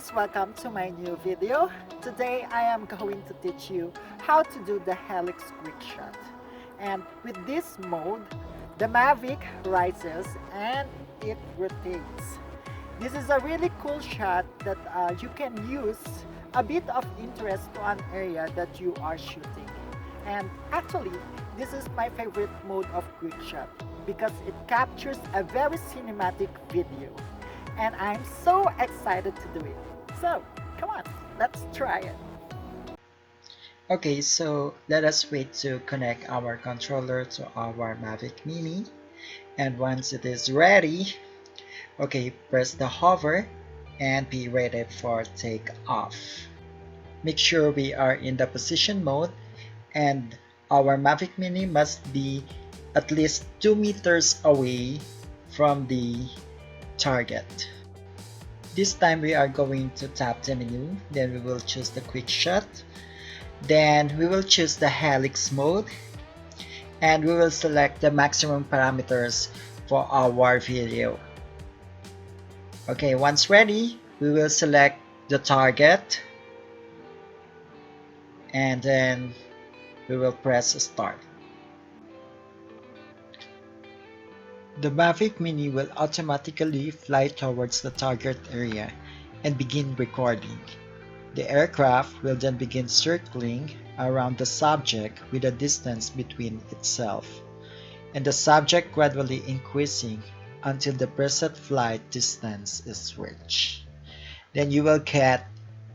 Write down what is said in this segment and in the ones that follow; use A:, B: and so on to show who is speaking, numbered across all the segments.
A: guys, welcome to my new video. Today I am going to teach you how to do the Helix Quickshot. And with this mode, the Mavic rises and it rotates. This is a really cool shot that you can use a bit of interest to an area that you are shooting. And actually, this is my favorite mode of Quickshot because it captures a very cinematic video. And I'm so excited to do it. So, come on, let's try it.
B: Okay, so let us wait to connect our controller to our Mavic Mini. And once it is ready, okay, press the hover and be ready for takeoff. Make sure we are in the position mode and our Mavic Mini must be at least 2 meters away from the target. This time we are going to tap the menu, then we will choose the quick shot, then we will choose the helix mode, and we will select the maximum parameters for our video. Okay, once ready, we will select the target and then we will press start. The Mavic Mini will automatically fly towards the target area and begin recording. The aircraft will then begin circling around the subject with a distance between itself, and the subject gradually increasing until the preset flight distance is reached. Then you will get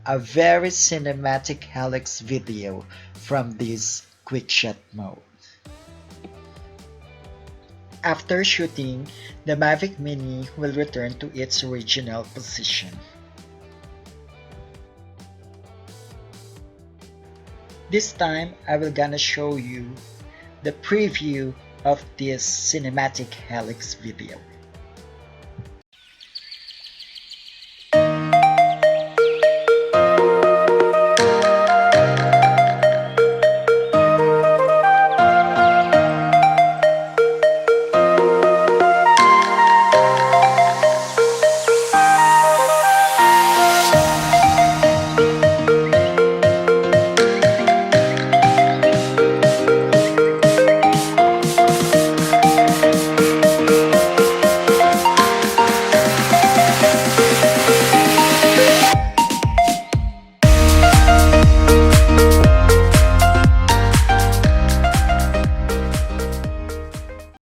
B: a very cinematic helix video from this quickshot mode. After shooting, the Mavic Mini will return to its original position. This time, I will gonna show you the preview of this cinematic helix video.